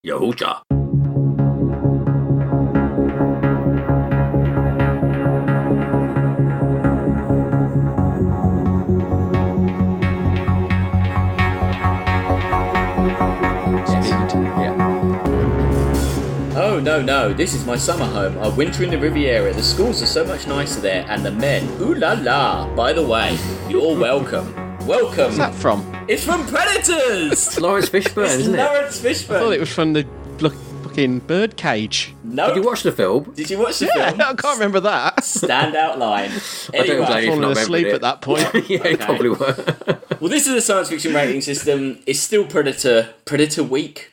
Yahucha. Oh, no, this is my summer home. I winter in the Riviera. The schools are so much nicer there, and the men, ooh la la. By the way, you're welcome. Welcome. What's that from? It's from Predators! It's Lawrence Fishburne, isn't it? Lawrence Fishburne. I thought it was from the fucking birdcage. No. Did you watch the film? Did you watch the Yeah, film? I can't remember that. Standout line. Anyway, I don't Falling asleep at that point. Yeah, you probably were. well, this is a science fiction rating system. It's still Predator Weeks.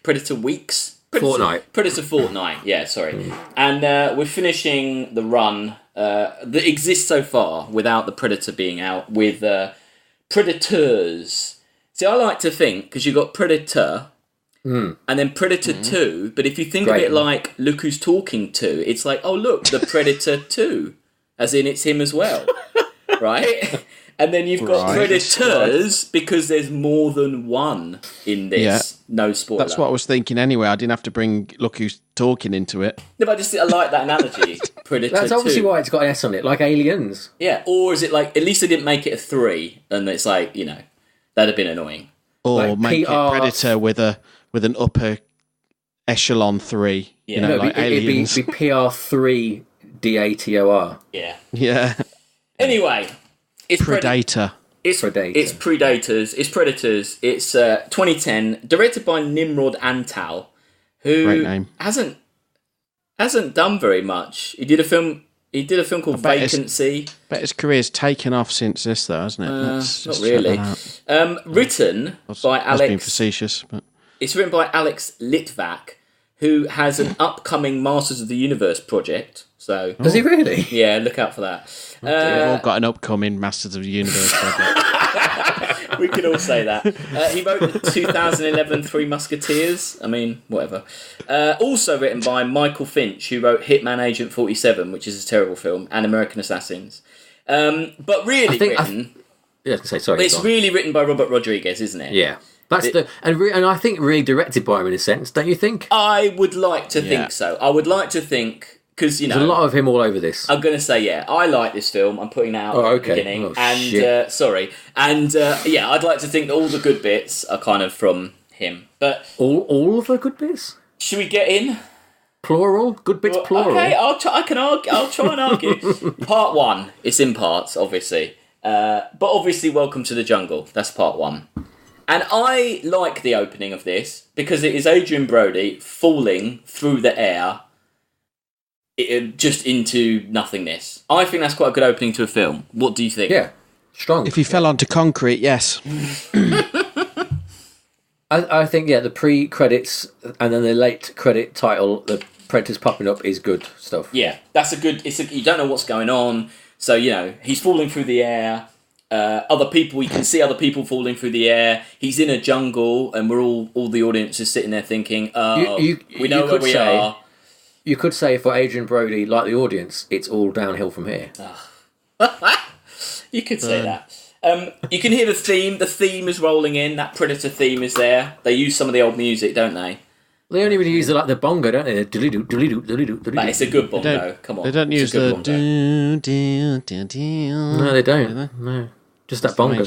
Predator Fortnight, yeah, sorry. And we're finishing the run that exists so far without the Predator being out with Predators. See, I like to think, because you've got Predator and then Predator 2, but if you think of it like Look Who's Talking To, it's like, oh, look, the Predator 2, as in it's him as well, right? And then you've got Predators because there's more than one in this. Yeah. No spoiler. That's what I was thinking anyway. I didn't have to bring Look Who's Talking into it. No, but I like that analogy. Predator That's obviously 2. why it's got an S on it, like Aliens. Yeah, or is it like, at least they didn't make it a 3, and it's like, you know, that'd have been annoying. Or like make PR... it Predator with an upper echelon 3. Yeah. You know, like Aliens. It'd be PR3 DATOR. Yeah. Yeah. Anyway, it's Predator. It's Predators. It's Predators. It's 2010, directed by Nimrod Antal, who Great name. hasn't done very much. He did a film called Vacancy. Bet his career's taken off since this, though, hasn't it? Not really. Written by Alex. Being facetious, but It's written by Alex Litvak, who has an upcoming Masters of the Universe project. So Does he really? Yeah, look out for that. we've all got an upcoming Masters of the Universe project. We could all say that. He wrote the 2011 Three Musketeers. I mean, whatever. Also written by Michael Finch, who wrote Hitman Agent 47, which is a terrible film, and American Assassins. But really it's really written by Robert Rodriguez, isn't it? Yeah. And I think really directed by him in a sense, don't you think? I would like to think so. I would like to think, because, you know... There's a lot of him all over this. I'm going to say, yeah, I like this film. I'm putting that out at the beginning. Oh, and, shit. sorry. And, yeah, I'd like to think that all the good bits are kind of from him. But... All of the good bits? Should we get in? Plural? Good bits plural? Okay, I'll try and argue. Part 1. It's in parts, obviously. But obviously, Welcome to the Jungle. That's part 1. And I like the opening of this because it is Adrien Brody falling through the air just into nothingness. I think that's quite a good opening to a film. What do you think? Yeah, strong. If he fell onto concrete, yes. I think, yeah, the pre-credits and then the late credit title, the Predators popping up, is good stuff. Yeah, that's a good... you don't know what's going on. So, you know, he's falling through the air. You can see other people falling through the air. He's in a jungle, and we're all the audience is sitting there thinking, we know where we are. You could say for Adrien Brody, like the audience, it's all downhill from here. You could say that. You can hear the theme. The theme is rolling in. That Predator theme is there. They use some of the old music, don't they? They only really use the bongo, don't they? But it's a good bongo. Come on. They don't use the... No, they don't. No. Just that bongo.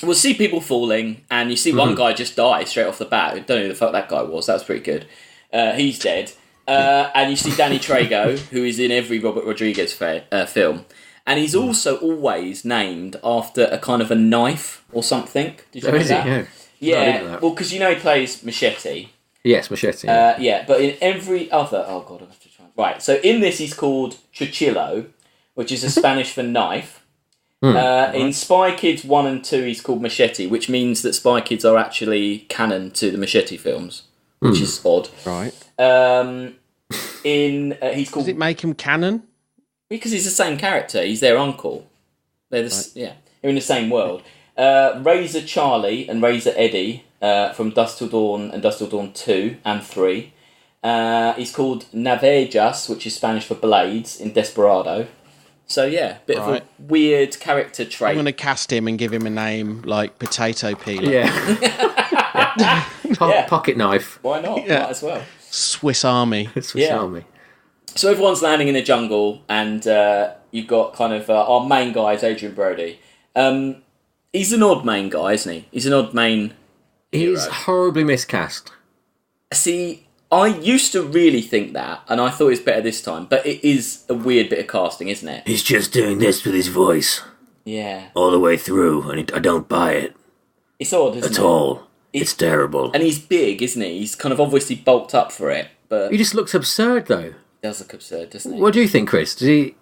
We'll see people falling, and you see one guy just die straight off the bat. I don't know who the fuck that guy was. That was pretty good. He's dead. And you see Danny Trejo, who is in every Robert Rodriguez film. And he's also always named after a kind of a knife or something. Did you know that? Yeah. Well, because you know he plays Machete. Yes, Machete. Yeah, but in every other... Oh, God, I have to try... Right, so in this he's called Chuchillo, which is a Spanish for knife. In Spy Kids 1 and 2, he's called Machete, which means that Spy Kids are actually canon to the Machete films, which is odd. Right. He's called... Does it make him canon? Because he's the same character. He's their uncle. They're they're in the same world. Razor Charlie and Razor Eddie from Dusk Till Dawn and Dusk Till Dawn 2 and 3. He's called Navejas, which is Spanish for blades, in Desperado. So, yeah, bit of a weird character trait. I'm going to cast him and give him a name like Potato Peeler. Yeah. Pocket knife. Why not? Yeah. Might as well. Swiss Army. Swiss Army. So everyone's landing in the jungle, and you've got kind of our main guy is Adrien Brody. He's an odd main guy, isn't he? He's an odd main hero. He's horribly miscast. See, I used to really think that, and I thought it was better this time, but it is a weird bit of casting, isn't it? He's just doing this with his voice Yeah. all the way through, and I don't buy it It's odd, isn't at it? all. It's terrible. And he's big, isn't he? He's kind of obviously bulked up for it, but He just looks absurd, though. he does look absurd, doesn't he? What do you think, Chris? Does he...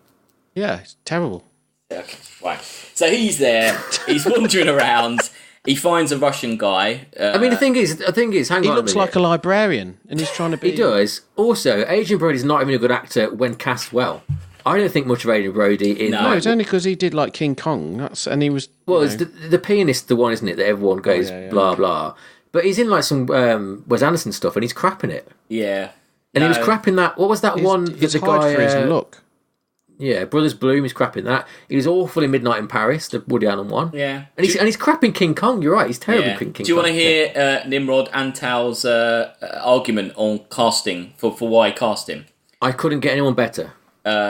Yeah, it's terrible. Okay, right. So he's there, he's wandering around, he finds a Russian guy. I mean, the thing is, hang He on looks a minute. like a librarian, and he's trying to be... He does. Also, Adrien Brody's not even a good actor when cast well. I don't think much of Adrien Brody in... No. No, it's only because he did like King Kong. And he was... Well, you it's know, the pianist, the one, isn't it, that everyone goes blah, blah. But he's in like some Wes Anderson stuff, and he's crap in it. Yeah. And he was crap in that... What was that one that it's the hard guy... for his look. Yeah, Brothers Bloom, he's crap in that. He was awful in Midnight in Paris, the Woody Allen one. Yeah. And he's crap in King Kong, you're right, he's terrible in King Kong. Do you want to hear Nimrod Antal's argument on casting, for why he cast him? I couldn't get anyone better.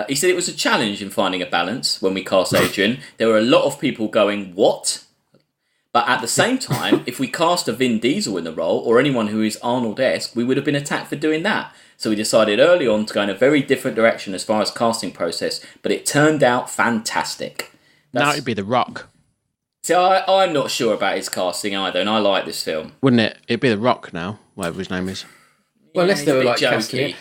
He said it was a challenge in finding a balance when we cast Adrian. There were a lot of people going, what? But at the same time, if we cast a Vin Diesel in the role, or anyone who is Arnold-esque, we would have been attacked for doing that. So we decided early on to go in a very different direction as far as casting process, but it turned out fantastic. Now it'd be The Rock. See, I'm not sure about his casting either, and I like this film. Wouldn't it? It'd be The Rock now, whatever his name is. Well, unless he's they a were bit like casting jokey. it.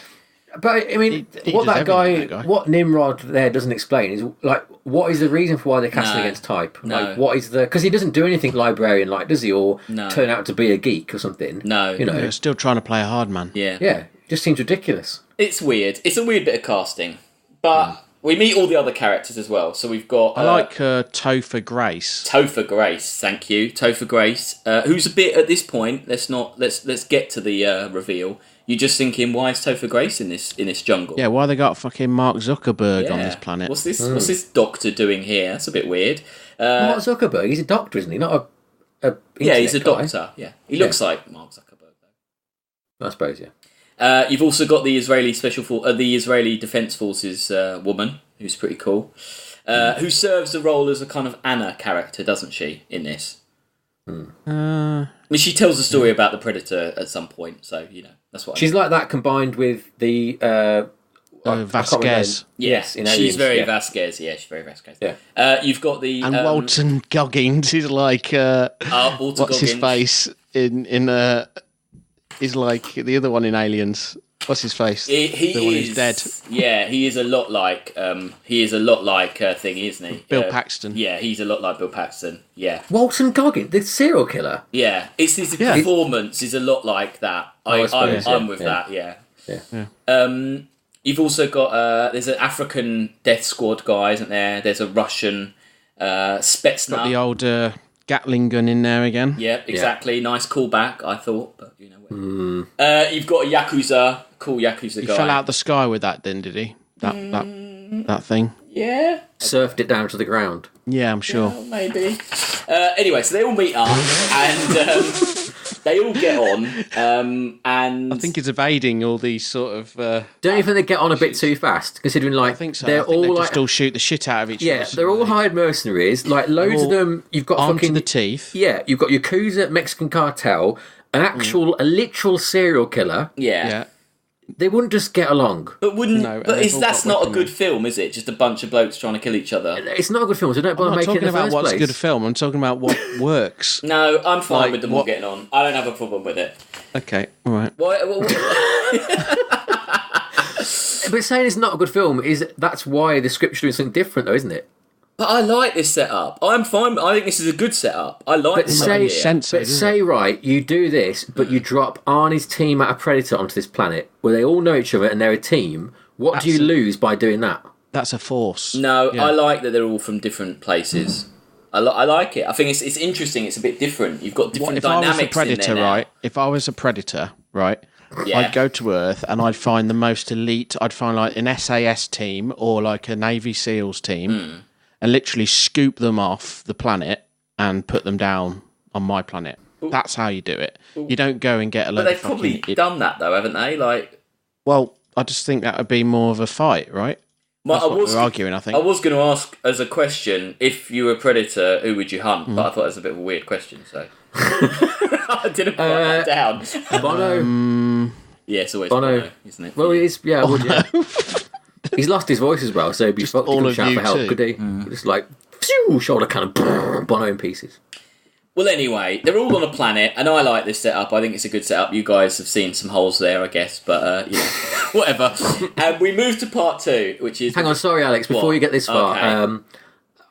But I mean, He what does that everything, guy, that guy. what Nimrod there doesn't explain is like, what is the reason for why they're casting No. against type? No. Like, what is the? Because he doesn't do anything librarian like, does he? Or No. turn out to be a geek or something? No. you know, They're still trying to play a hard man. Yeah. yeah, just seems ridiculous. It's weird. It's a weird bit of casting. But we meet all the other characters as well. So we've got... I like Topher Grace. Topher Grace, thank you. Topher Grace, who's a bit at this point, let's get to the reveal. You're just thinking, why is Topher Grace in this jungle? Yeah, why they got fucking Mark Zuckerberg on this planet? What's this doctor doing here? That's a bit weird. Mark Zuckerberg, he's a doctor, isn't he? Not a Yeah, he's a internet guy. doctor. Yeah, he looks like Mark Zuckerberg though. I suppose, yeah. You've also got the Israeli the Israeli Defense Forces woman, who's pretty cool, who serves the role as a kind of Anna character, doesn't she? In this, I mean, she tells a story about the Predator at some point, so you know that's what. She's like that combined with the Vasquez. Yes, in she's Aliens, very yeah. Vasquez. Yeah, she's very Vasquez. Yeah. You've got the And Walton Goggins is like Walter what's his Goggins. face in is like the other one in Aliens. What's his face? He the one is who's dead. Yeah, he is a lot like Thingy, isn't he? Bill Paxton. Yeah, he's a lot like Bill Paxton. Yeah, Walton Goggins, the serial killer. yeah. It's his performance is a lot like that. I suppose, I'm yeah, with yeah. that. Yeah. Yeah. You've also got there's an African death squad guy, isn't there? There's a Russian Spetsnaz. Got the old Gatling gun in there again. Yeah, exactly. Nice callback, I thought, but you know. You've got a Yakuza, cool Yakuza He guy. fell out the sky with that, then, did he? That thing. Yeah, Surfed it down to the ground. Yeah, I'm sure. well, maybe. Anyway, so they all meet up and they all get on. And I think he's evading all these sort of. Don't you think they get on a bit too fast? Considering, like, I think so. they're I think all they like, just all shoot the shit out of each other. yeah, they're all hired mercenaries. Like, loads of them. You've got armed to fucking the teeth. yeah. You've got Yakuza, Mexican cartel, an actual, a literal serial killer. Yeah. They wouldn't just get along. But wouldn't? No, and but they've all that's got not a weaponry. good film, is it? Just a bunch of blokes trying to kill each other. It's not a good film, so don't I'm bother not making it talking in the about first what's place. a good film. I'm talking about what works. No, I'm fine Like, with them all what- getting on. I don't have a problem with it. Okay, all right. But saying it's not a good film is that's why the script's doing something different, though, isn't it? But I like this setup. I'm fine. I think this is a good setup. I like But this say, idea. sense- but say right, you do this, but you drop Arnie's team out of Predator onto this planet where they all know each other and they're a team. What do you lose by doing that? That's a force. No, Yeah. I like that they're all from different places. I like it. I think it's interesting. It's a bit different. You've got What, different if I was a dynamics predator, in there now. right? If I was a predator, right? Yeah. I'd go to Earth and I'd find the most elite. I'd find like an SAS team or like a Navy SEALs team, and literally scoop them off the planet and put them down on my planet. That's how you do it. You don't go and get a load But they've of probably fucking... done that, though, haven't they? Like, Well, I just think that would be more of a fight, right? That's what we're arguing, I think. I was going to ask as a question, if you were a predator, who would you hunt? But I thought it was a bit of a weird question, so... I didn't write that down. Bono. Yeah, it's always Bono, isn't it? Well, it is. Yeah, I would, yeah. He's lost his voice as well, so he'd be fucked. He couldn't shout for help, could he? Just like, phew, shoulder cannon, Bono in pieces. Well, anyway, they're all on a planet, and I like this setup. I think it's a good setup. You guys have seen some holes there, I guess, but, whatever. And we move to part 2, which is... Hang on, sorry, Alex, before you get this far, Okay.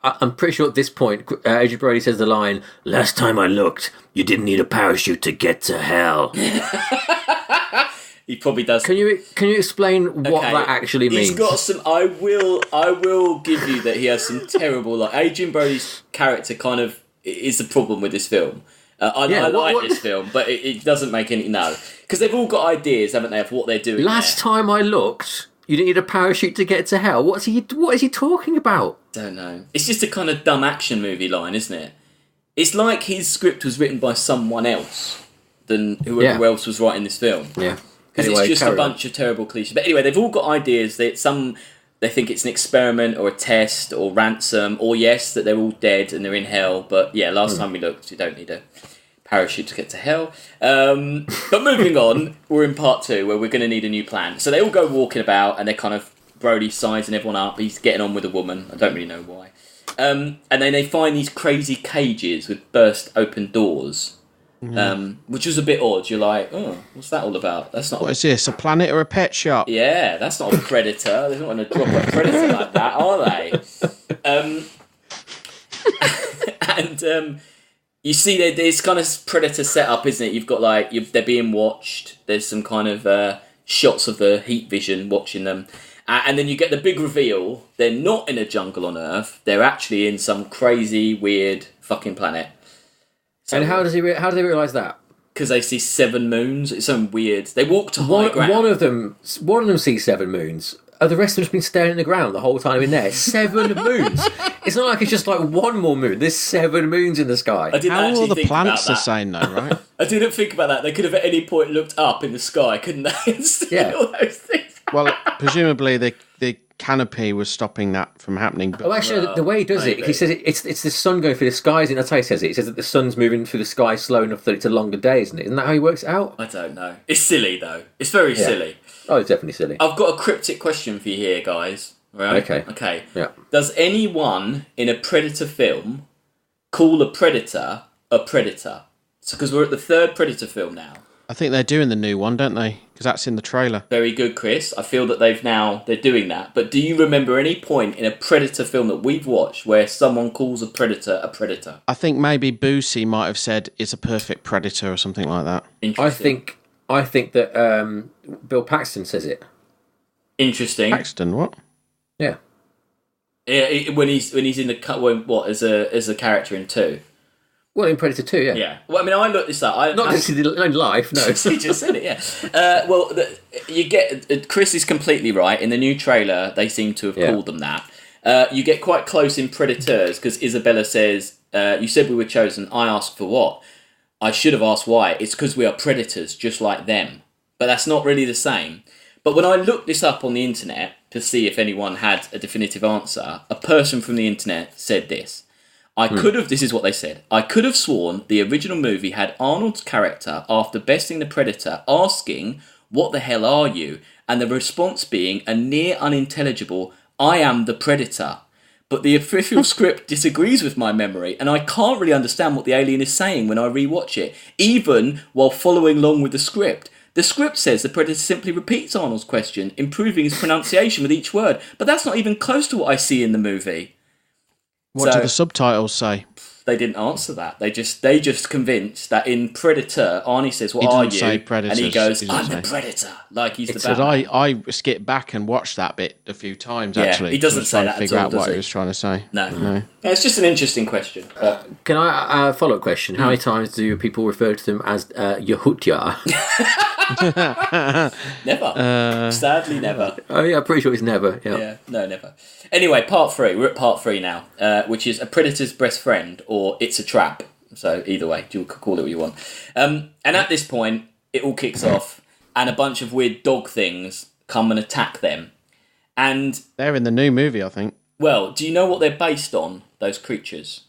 I'm pretty sure at this point, Adrien Brody says the line, "Last time I looked, you didn't need a parachute to get to hell." He probably does. Can you explain what that actually means? He's got some... I will give you that he has some terrible... Like, Adrien Brody's character kind of is the problem with this film. I like this film, but it doesn't make any... No. Because they've all got ideas, haven't they, of what they're doing Last time I looked... You didn't need a parachute to get to hell. What is he talking about? Don't know. It's just a kind of dumb action movie line, isn't it? It's like his script was written by someone else than whoever else was writing this film. Yeah. Because it's just a bunch of terrible cliches. But anyway, they've all got ideas. They think it's an experiment or a test or ransom or yes, that they're all dead and they're in hell. But yeah, last time we looked, you don't need a parachute to get to hell. But moving on, we're in part 2 where we're going to need a new plan. So they all go walking about and they're kind of Brody sizing everyone up. He's getting on with a woman. I don't really know why. And then they find these crazy cages with burst open doors, which was a bit odd. You're like, oh, what's that all about? That's not. What is this? A planet or a pet shop? Yeah, that's not a predator. They're not going to drop a predator like that, are they? You see, there's kind of predator setup, isn't it? You've got they're being watched. There's some kind of shots of the heat vision watching them, and then you get the big reveal. They're not in a jungle on Earth. They're actually in some crazy, weird fucking planet. So, and how do they realise that? Because they see 7 moons. It's something weird. They walk to high ground. One of them sees 7 moons. The rest of them have been staring at the ground the whole time in there. 7 moons. It's not like it's just like one more moon. There's 7 moons in the sky. How are all the plants the same though, right? I didn't think about that. They could have at any point looked up in the sky, couldn't they? And see all those things. Well, presumably the canopy was stopping that from happening. But... Oh, actually, the way he does it, he says it's the sun going through the skies. And that's how he says it. He says that the sun's moving through the sky slow enough that it's a longer day, isn't it? Isn't that how he works it out? I don't know. It's silly, though. It's very silly. Oh, it's definitely silly. I've got a cryptic question for you here, guys. Right? Okay. Yeah. Does anyone in a Predator film call a predator a predator? Because we're at the 3rd Predator film now. I think they're doing the new one, don't they? Because that's in the trailer. Very good, Chris. I feel that they're doing that. But do you remember any point in a Predator film that we've watched where someone calls a predator a predator? I think maybe Boosie might have said it's a perfect predator or something like that. Interesting. I think that Bill Paxton says it. Interesting. Paxton, what? Yeah. Yeah, when he's in the cut, as a character in 2. Well, in Predator 2, yeah. Yeah. Well, I mean, I looked this up. Not in life, no. He just said it, yeah. You get... Chris is completely right. In the new trailer, they seem to have called them that. You get quite close in Predators, because Isabella says, you said we were chosen. I asked for what? I should have asked why. It's because we are predators, just like them. But that's not really the same. But when I looked this up on the internet to see if anyone had a definitive answer, a person from the internet said this. This is what they said. I could have sworn the original movie had Arnold's character, after besting the Predator, asking, "What the hell are you?" and the response being a near unintelligible, "I am the Predator." But the official script disagrees with my memory, and I can't really understand what the alien is saying when I rewatch it, even while following along with the script. The script says the Predator simply repeats Arnold's question, improving his pronunciation with each word, but that's not even close to what I see in the movie. What do the subtitles say? They didn't answer that. They just convinced that in Predator, Arnie says, "What are you?" Say predators. And he goes, "I'm the Predator." Like he's the Batman. I skipped back and watched that bit a few times. Actually, he doesn't say that to figure at all, out does what he? he was trying to say. No. Yeah, it's just an interesting question. Can I follow-up question? How many times do people refer to them as Yahutya? Never. Sadly, never. Oh yeah, I'm pretty sure it's never. Yeah, no, never. Anyway, part 3. We're at part 3 now, which is a predator's best friend, or it's a trap. So either way, you could call it what you want. And at this point, it all kicks off, and a bunch of weird dog things come and attack them. And they're in the new movie, I think. Well, do you know what they're based on, those creatures?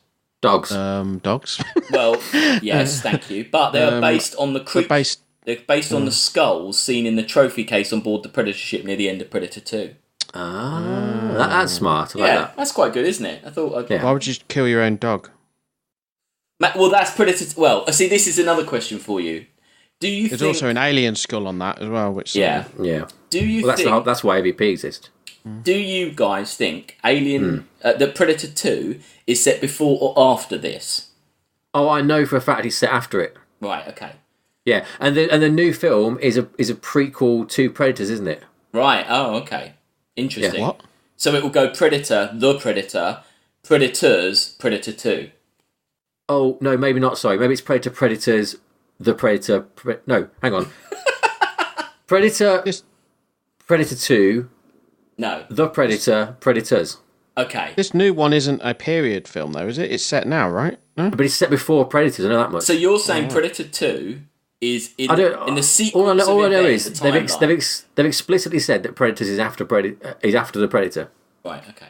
Dogs. Dogs. Well, yes, thank you. But they are based on the creatures. They're based on the skulls seen in the trophy case on board the Predator ship near the end of Predator 2. That's smart. I like that. That's quite good, isn't it? I thought. Why would you kill your own dog? Well, that's Predator. Well, see, this is another question for you. Do you There's think... also an alien skull on that as well, which Yeah. Do you think... That's why AVP exists. Do you guys think Alien... the Predator 2 is set before or after this? Oh, I know for a fact he's set after it. Right, okay. Yeah, and the new film is a prequel to Predators, isn't it? Right, oh, okay. Interesting. Yeah. What? So it will go Predator, The Predator, Predators, Predator 2. Oh, no, maybe not, sorry. Maybe it's Predator, Predators, The Predator... no, hang on. Predator, Predator 2... No. The Predator, Predators. Okay. This new one isn't a period film, though, is it? It's set now, right? No? But it's set before Predators, I know that much. So you're saying Predator 2 is in the sequence all I know is the they've explicitly said that Predators is after the Predator. Right, okay.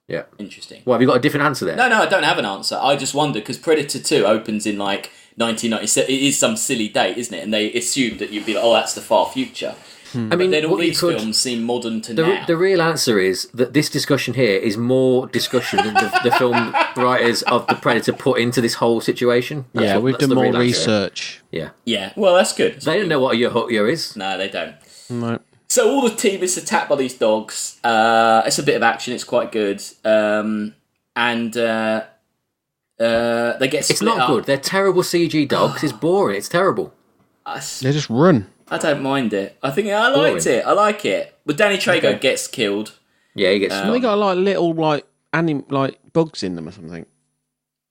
Yeah. Interesting. Well, have you got a different answer there? No, I don't have an answer. I just wondered, because Predator 2 opens in, 1997. It is some silly date, isn't it? And they assumed that you'd be like, oh, that's the far future. I mean, but then all these films seem modern to now. The real answer is that this discussion here is more discussion than the film writers of The Predator put into this whole situation. We've done more research. Yeah. Yeah, well, that's good. They don't know what a year is. No, they don't. No. So all the team is attacked by these dogs. It's a bit of action. It's quite good. And they get split It's not up. good. They're terrible CG dogs. It's boring. It's terrible. They just run. I don't mind it. I liked it. I like it. But Danny Trejo gets killed. Yeah, he gets... They got little bugs in them or something.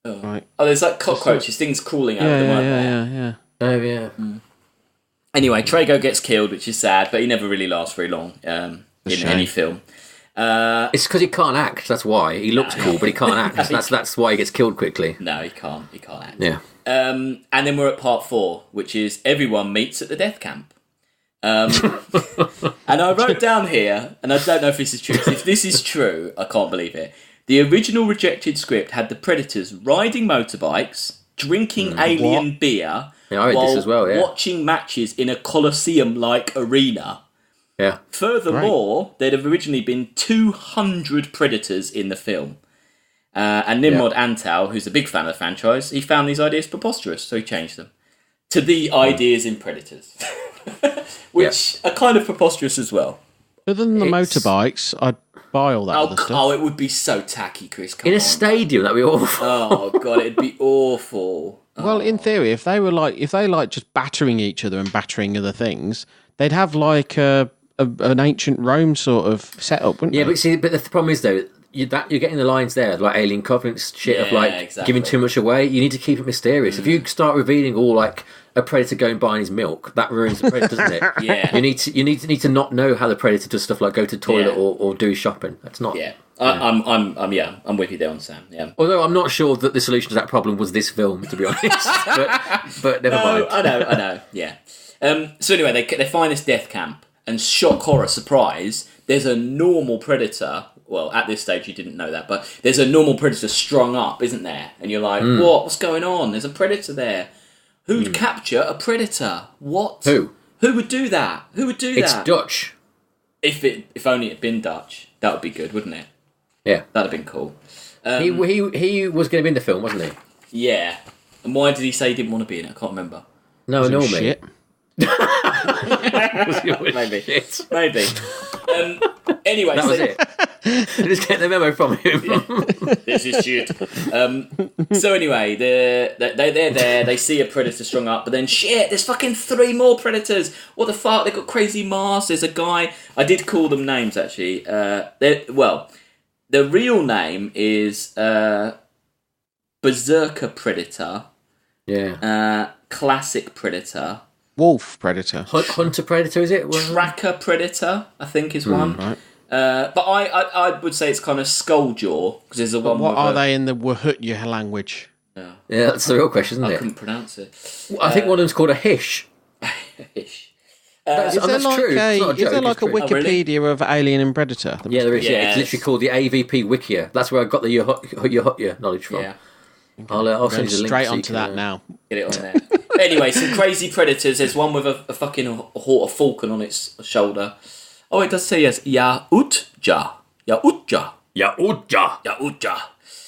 Oh, there's cockroaches, things crawling out of them, Yeah. Oh, yeah. Anyway, Trejo gets killed, which is sad, but he never really lasts very long in any film. It's because he can't act. That's why. He looks cool, but he can't act. That's why he gets killed quickly. No, he can't. He can't act. Yeah. And then we're at part 4, which is everyone meets at the death camp. And I wrote down here, and I don't know if this is true. If this is true, I can't believe it. The original rejected script had the Predators riding motorbikes, drinking alien beer, Yeah, I read this as well, yeah. watching matches in a Colosseum-like arena. Yeah. Furthermore, there'd have originally been 200 Predators in the film. And Nimrod Antal, who's a big fan of the franchise, he found these ideas preposterous, so he changed them to the ideas in Predators, which are kind of preposterous as well. Other than the motorbikes, I'd buy all that other stuff. Oh, it would be so tacky, Chris. In a stadium, that'd be awful. Oh god, it'd be awful. Well, in theory, if they just battering each other and battering other things, they'd have an ancient Rome sort of setup, wouldn't they? Yeah, but the problem is though, you're getting the lines there, like Alien Covenant shit of exactly. giving too much away. You need to keep it mysterious. If you start revealing all a predator going buying his milk, that ruins the predator, doesn't it? Yeah. You need to not know how the predator does stuff like go to the toilet or do shopping. That's not. Yeah. I'm with you there on Sam. Yeah. Although I'm not sure that the solution to that problem was this film, to be honest. but never mind. I know. Yeah. So anyway, they find this death camp, and shock, horror, surprise, there's a normal predator. Well, at this stage you didn't know that, but there's a normal predator strung up, isn't there? And you're like, What's going on? There's a predator there. Who'd capture a predator? What? Who? Who would do that? It's Dutch. If only it'd been Dutch, that would be good, wouldn't it? Yeah. That'd have been cool. He was going to be in the film, wasn't he? Yeah. And why did he say he didn't want to be in it? I can't remember. No, Shit. Maybe. Maybe. Anyway, that was it. Just get the memo from him. Yeah. This is shit. So anyway, they're there. They see a predator strung up, but then shit, there's fucking 3 more predators. What the fuck? They've got crazy masks. There's a guy. I did call them names actually. The real name is Berserker Predator. Yeah. Classic Predator. Wolf Predator. Hunter Predator, is it? Tracker Predator, I think, is one. Right. But I would say it's kind of Skulljaw, because there's a one. What are they in the Wahutya language? Yeah, that's the real question, isn't I it? couldn't pronounce it. I think one of them's called a hish. Ish. That's Is there true. like It's not a joke, a it's true. Wikipedia of Alien and Predator? Yeah, there is. Yeah, Yes. it's literally called the AVP Wikia. That's where I got the your knowledge from. Yeah. I'll Going send you the link. straight so you onto can, that now. Get it on there. Anyway, some crazy predators. There's one with a fucking a falcon on its shoulder. Oh, it does say yes. Yautja. Yautja. Yautja.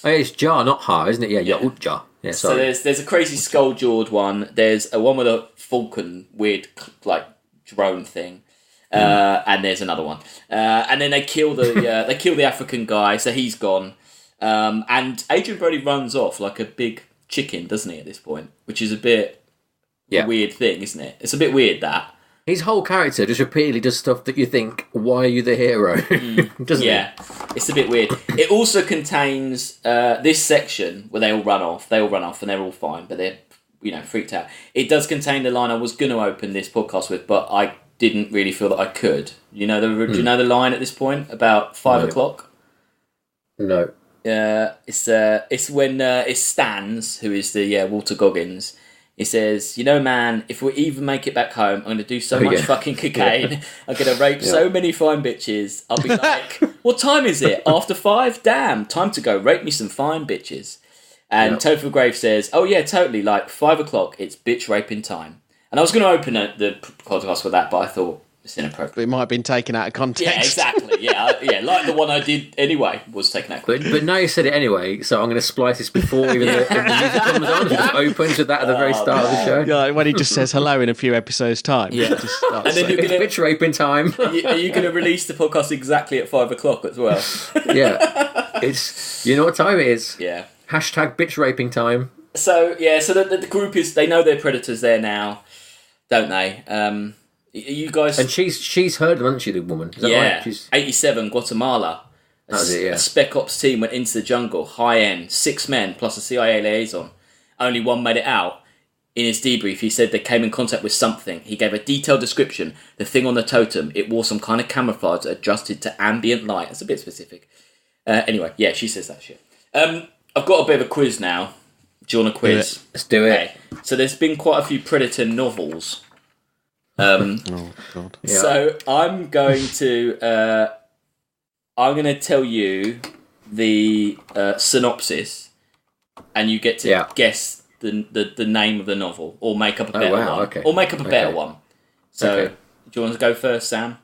Oh, yeah, it's jar, not ha, isn't it? Yeah, Yeah. Yautja. Yeah, So sorry. there's a crazy skull-jawed one. There's a one with a falcon, weird like drone thing. And there's another one. And then they kill the African guy, so he's gone. And Adrien Brody runs off like a big chicken, doesn't he, at this point? Which is a bit a weird thing, isn't it? It's a bit weird, that. His whole character just repeatedly does stuff that you think, why are you the hero? Doesn't Yeah, it's a bit weird. It also contains this section where they all run off. They all run off and they're all fine, but they're freaked out. It does contain the line I was going to open this podcast with, but I didn't really feel that I could. Do you know the line at this point about 5 o'clock? No. It's when it's Stans, who is the Walter Goggins. He says, man, if we even make it back home, I'm going to do so much fucking cocaine. I'm going to rape so many fine bitches. I'll be like, what time is it? After 5? Damn, time to go rape me some fine bitches. And Topher Graves says, oh yeah, totally, like 5 o'clock, it's bitch raping time. And I was going to open the podcast with that, but I thought it's inappropriate. It might have been taken out of context. Yeah, exactly. Yeah, like the one I did anyway was taken out. But now you said it anyway, so I'm going to splice this before even the music comes on. Just opens with that at the very start of the show. Yeah, when he just says hello in a few episodes' time. Yeah. Just starts And then saying- It's bitch raping time. Are you going to release the podcast exactly at 5 o'clock as well? Yeah. It's, you know what time it is. Yeah. Hashtag bitch raping time. So the group they know they're predators there now, don't they? You guys... And she's heard them, hasn't she, the woman? Is that right? She's 87, Guatemala. That was it, yeah. A spec ops team went into the jungle, high end, 6 men plus a CIA liaison. Only one made it out. In his debrief, he said they came in contact with something. He gave a detailed description. The thing on the totem, it wore some kind of camouflage adjusted to ambient light. That's a bit specific. Anyway, yeah, she says that shit. I've got a bit of a quiz now. Do you want a quiz? Let's do it. Okay. So there's been quite a few Predator novels. oh, God. Yeah. So I'm going to tell you the synopsis, and you get to guess the name of the novel, or make up a better one, okay. or make up a better one. So, do you want to go first, Sam?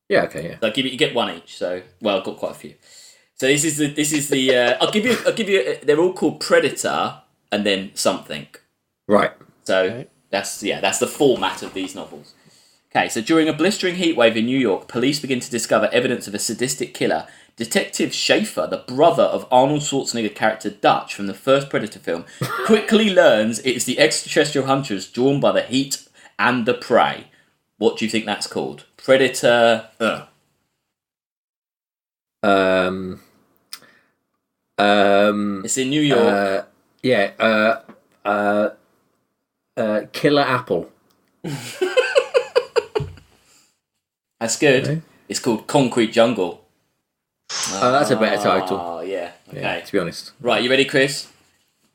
Yeah, okay, yeah. So you get one each. So, well, I've got quite a few. So this is the. I'll give you. They're all called Predator, and then something. Right. So that's the format of these novels. Okay, so during a blistering heatwave in New York, police begin to discover evidence of a sadistic killer. Detective Schaefer, the brother of Arnold Schwarzenegger character Dutch from the first Predator film, quickly learns it is the extraterrestrial hunters drawn by the heat and the prey. What do you think that's called? Predator. It's in New York. Killer Apple. That's good. Okay. It's called Concrete Jungle. That's a better title. Oh, yeah. Okay. Yeah, to be honest. Right, you ready, Chris?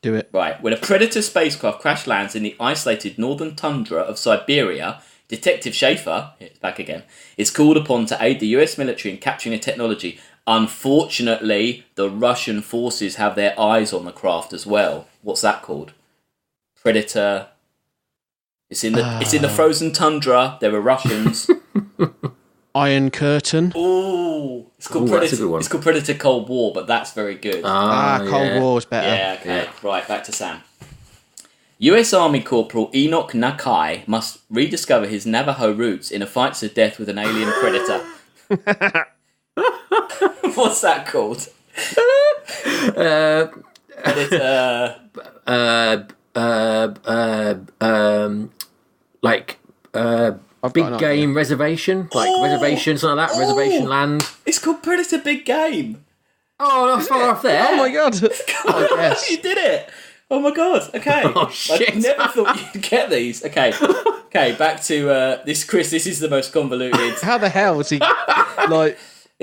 Do it. Right. When a Predator spacecraft crash lands in the isolated northern tundra of Siberia, Detective Schaefer, it's back again, is called upon to aid the US military in capturing the technology. Unfortunately, the Russian forces have their eyes on the craft as well. What's that called? Predator. It's in the frozen tundra. There are Russians. Iron Curtain. Ooh, it's called that's a Predator. good one. It's called Predator Cold War, but that's very good. Cold War's better. Yeah, okay. Right, back to Sam. US Army Corporal Enoch Nakai must rediscover his Navajo roots in a fight to death with an alien predator. What's that called? Big Game Reservation, reservation, something like that. Reservation Land. It's called Predator Big Game. Oh, not far off there. Oh my God. Yes. You did it. Oh my God. Okay. Oh, shit. I never thought you'd get these. Okay. Okay, back to this, Chris. This is the most convoluted. How the hell was he like?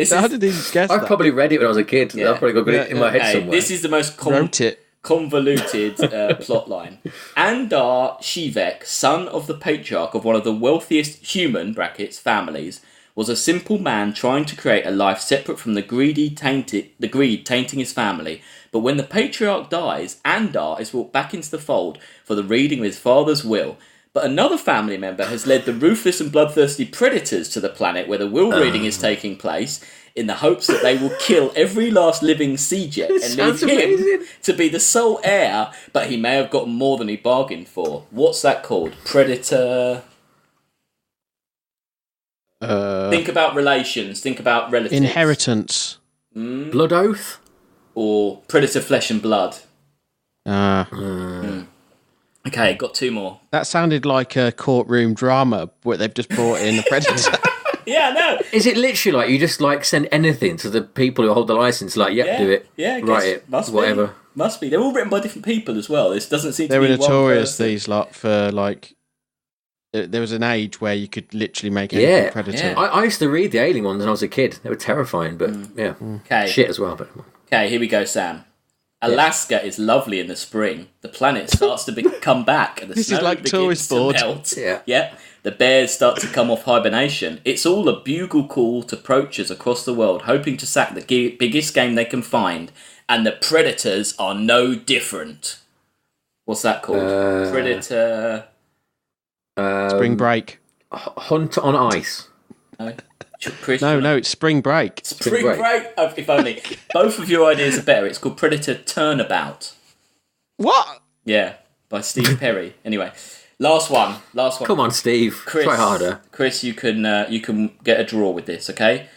How did he guess I that? probably read it when I was a kid. I probably got it in my head somewhere. This is the most Wrote it. convoluted plotline. Andar Shivek, son of the patriarch of one of the wealthiest human (brackets) families, was a simple man trying to create a life separate from the greed tainting his family. But when the patriarch dies, Andar is brought back into the fold for the reading of his father's will. But another family member has led the ruthless and bloodthirsty predators to the planet where the will reading is taking place, in the hopes that they will kill every last living Sejet and leave him to be the sole heir, but he may have gotten more than he bargained for. What's that called? Predator... think about relations, think about relatives. Inheritance. Blood oath? Or predator flesh and blood. Okay, got two more. That sounded like a courtroom drama where they've just brought in a predator. Yeah, no. Is it literally like you just like send anything to the people who hold the license? Like, yep, do it. Yeah, write it. Must whatever. Be. Must be. They're all written by different people as well. This doesn't seem to be notorious, one person. these lot, for like. There was an age where you could literally make a predator. Yeah. I used to read the Alien ones when I was a kid. They were terrifying, but Okay. shit as well. But Okay, here we go, Sam. Alaska is lovely in the spring. The planet starts to come back, and the This snow is like begins tourist to board. melt. Yeah. The bears start to come off hibernation. It's all a bugle call to poachers across the world, hoping to sack the biggest game they can find, and the predators are no different. What's that called? Predator. Spring break. Hunt on Ice. No, Chris, No, it's spring break. Spring break. Oh, if only. Both of your ideas are better. It's called Predator Turnabout. What? Yeah, by Steve Perry. Anyway, last one. Come on, Steve. Chris, Try harder. Chris, you can get a draw with this, okay?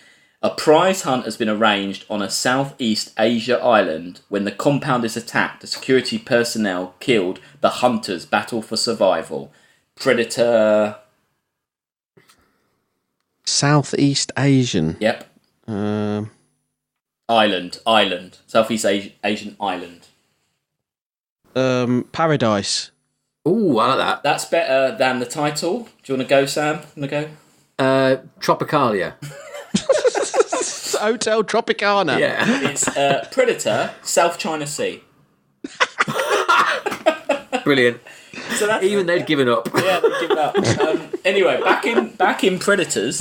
A prize hunt has been arranged on a Southeast Asia island. When the compound is attacked, the security personnel killed. The hunters battle for survival. Predator. Southeast Asian. Yep. Island. Southeast Asian island. Paradise. Ooh, I like that. That's better than the title. Do you want to go, Sam? Want to go? Tropicalia. Hotel Tropicana. Yeah. It's Predator, South China Sea. Brilliant. So that's Even they'd given up. Yeah, they'd given up. Anyway, back in Predators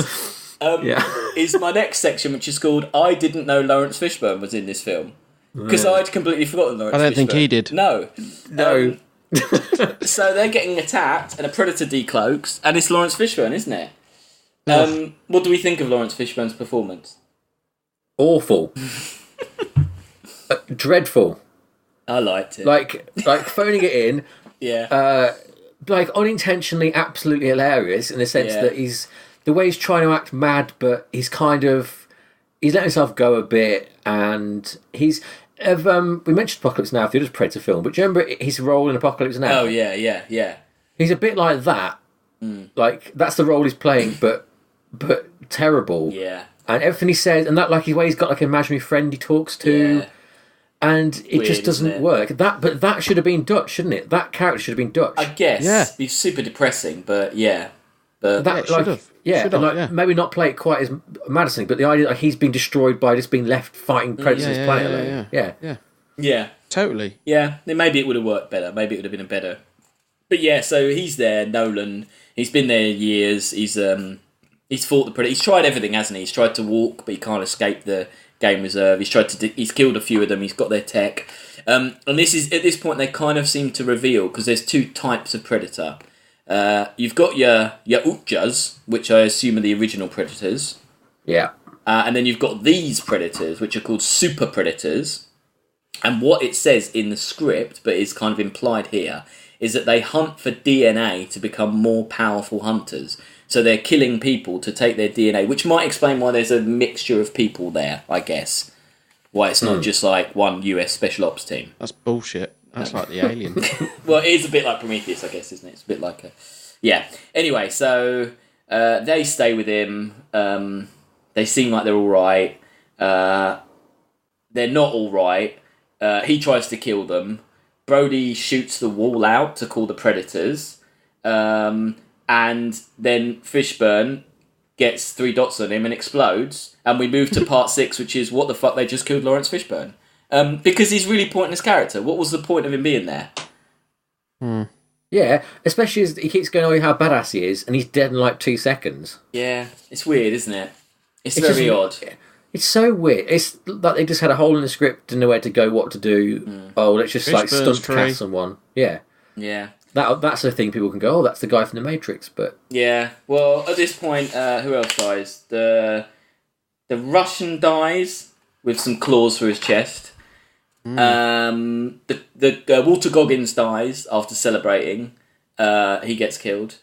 is my next section, which is called I Didn't Know Lawrence Fishburne was in this film. Because I'd completely forgotten Lawrence Fishburne. I don't think he did. No. No. So they're getting attacked, and a predator decloaks, and it's Lawrence Fishburne, isn't it? What do we think of Lawrence Fishburne's performance? Awful. Dreadful. I liked it. Like phoning it in. Yeah. Like unintentionally absolutely hilarious in the sense that the way he's trying to act mad, but he's letting himself go a bit, and we mentioned Apocalypse Now, the other Predator film, but do you remember his role in Apocalypse Now? Oh yeah. He's a bit like that. Like that's the role he's playing, but terrible. Yeah. And everything he says, and that like the way he's got like an imaginary friend he talks to. Yeah. And it Weird, just doesn't work. But that should have been Dutch, shouldn't it? That character should have been Dutch. I guess. Yeah. He's super depressing, but yeah. But that should have. Maybe not play it quite as Madison, but the idea that he's been destroyed by just being left fighting predators planet alone. Yeah. Totally. Yeah. Then maybe it would have worked better. Maybe it would have been a better. But yeah, so he's there, Nolan. He's been there years. He's fought the predator. He's tried everything, hasn't he? He's tried to walk, but he can't escape the game reserve. He's killed a few of them. He's got their tech. And this is at this point they kind of seem to reveal, because there's two types of predator. You've got your Utjas, which I assume are the original predators. Yeah. And then you've got these predators, which are called super predators. And what it says in the script, but is kind of implied here, is that they hunt for DNA to become more powerful hunters. So they're killing people to take their DNA, which might explain why there's a mixture of people there, I guess. Why it's not just like one US Special Ops team. That's bullshit. That's like the Alien. Well, it is a bit like Prometheus, I guess, isn't it? It's a bit like a... Yeah. Anyway, so they stay with him. They seem like they're all right. They're not all right. He tries to kill them. Brody shoots the wall out to call the predators. And then Fishburne gets 3 dots on him and explodes. And we move to part 6, which is what the fuck, they just killed Lawrence Fishburne. Because he's really pointless character. What was the point of him being there? Yeah, especially as he keeps going on how badass he is, and he's dead in like 2 seconds. Yeah, it's weird, isn't it? It's very odd. It's so weird. It's like they just had a hole in the script, didn't know where to go, what to do. Oh, let's just like stunt cast someone. Yeah. Yeah. That's the thing people can go, oh, that's the guy from The Matrix, but... Yeah, well, at this point, who else dies? The Russian dies with some claws through his chest. The Walter Goggins dies after celebrating. He gets killed.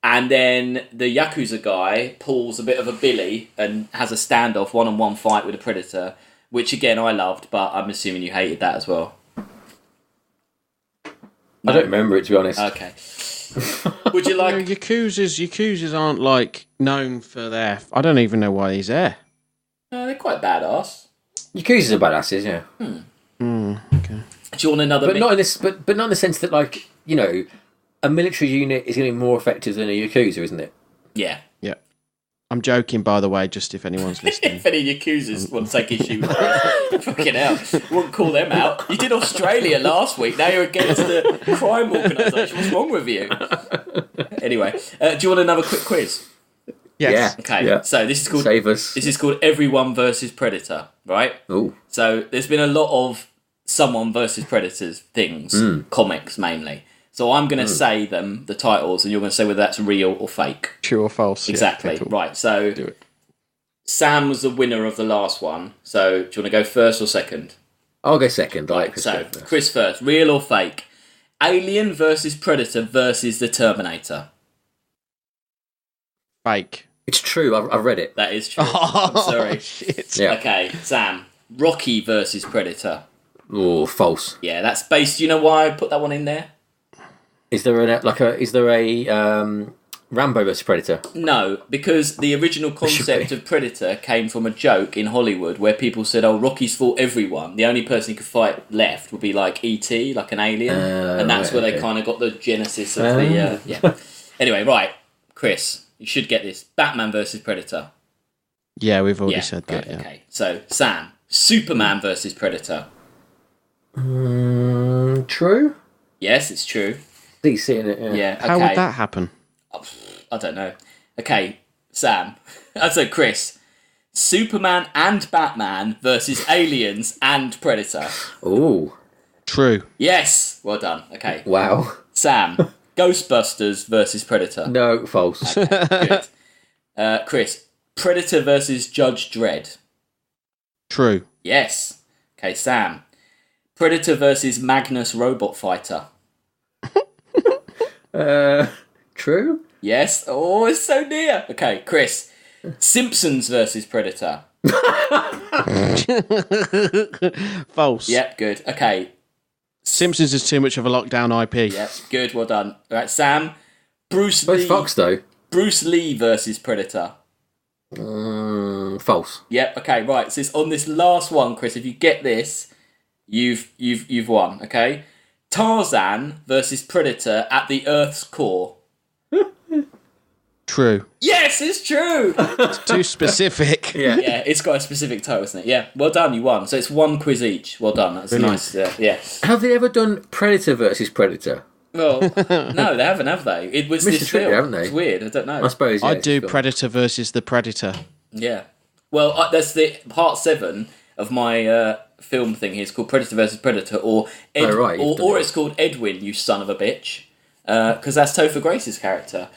And then the Yakuza guy pulls a bit of a Billy and has a standoff, one-on-one fight with a Predator, which again I loved, but I'm assuming you hated that as well. No. I don't remember it, to be honest. Okay. Would you like... Yakuzas aren't like known for their... I don't even know why he's there. They're quite badass. Yakuzas are badasses, yeah. Okay. Do you want another... But not in this. But not in the sense that, like, you know, a military unit is going to be more effective than a Yakuza, isn't it? Yeah. Yeah. I'm joking, by the way, just if anyone's listening. If any Yakuzas want to take issue with that. Fucking hell. Wouldn't call them out. You did Australia last week, now you're against the crime organisation. What's wrong with you? Anyway, do you want another quick quiz? Yes. Yeah. Okay, yeah. So this is called... Save us. This is called Everyone versus Predator, right? Ooh. So there's been a lot of someone versus predators things, comics mainly. So I'm going to say the titles, and you're going to say whether that's real or fake. True or false. Exactly. Yeah, cool. Right, so Do it. Sam was the winner of the last one. So do you want to go first or second? I'll go second. I like Chris So first. Chris first. Real or fake? Alien versus Predator versus the Terminator. Fake. It's true. I've read it. That is true. I'm sorry. Shit. Yeah. Okay, Sam. Rocky versus Predator. Oh, false. Yeah, that's based... Do you know why I put that one in there? Is there a Rambo vs Predator? No, because the original concept of Predator came from a joke in Hollywood where people said, "Oh, Rocky's fought everyone. The only person he could fight left would be like E.T., like an alien," and that's where they kind of got the genesis of the. Yeah. Anyway, right, Chris, you should get this. Batman versus Predator. Yeah, we've already said that. Good, Yeah. Okay, so Sam, Superman versus Predator. True. Yes, it's true. DC in it. Yeah. Yeah. Okay. How would that happen? I don't know. Okay, Sam. So Chris, Superman and Batman versus aliens and Predator. Ooh. True. Yes. Well done. Okay. Wow. Sam, Ghostbusters versus Predator. No, false. Good. Chris, Predator versus Judge Dredd. True. Yes. Okay, Sam, Predator versus Magnus Robot Fighter. True. Yes. Oh, it's so near. Okay, Chris, Simpsons versus Predator. False. Yep, good. Okay. Simpsons is too much of a lockdown IP. Yep, good. Well done. All right, Sam, Bruce Both Lee. Fox though. Bruce Lee versus Predator. False. Yep. Okay. Right. So it's on this last one, Chris. If you get this, you've won. Okay. Tarzan versus Predator at the Earth's core. True. Yes, it's true. It's too specific. Yeah. Yeah, it's got a specific title, isn't it? Yeah. Well done. You won. So it's one quiz each. Well done. That's Brilliant. nice. Yeah. Have they ever done Predator versus Predator? Well, no, they haven't, have they? It was Missed this a trick, film. haven't they? It's weird. I don't know. I suppose. Yeah, I'd do it's Predator versus the Predator. Yeah. Well, that's the part 7 of my film thing here. It's called Predator versus Predator, or right, you've done or it. it's called Edwin, you son of a bitch, because that's Topher Grace's character.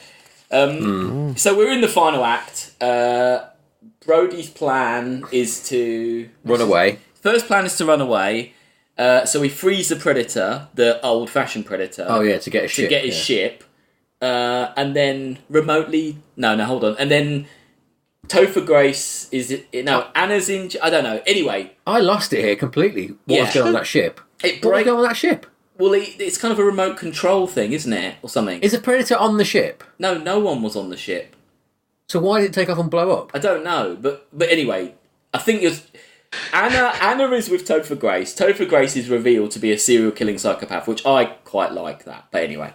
So we're in the final act. Brody's plan is to Run away. First plan is to run away. So he frees the Predator, the old-fashioned Predator. Oh yeah, to get a ship. To get his ship, and then remotely... No, hold on. And then Topher Grace is... Anna's in... I don't know. Anyway. I lost it here completely. What was going on that ship? What was going on that ship? Well, it's kind of a remote control thing, isn't it? Or something. Is the Predator on the ship? No one was on the ship. So why did it take off and blow up? I don't know. But anyway, I think it's... Anna is with Topher Grace. Topher Grace is revealed to be a serial killing psychopath, which I quite like that. But anyway,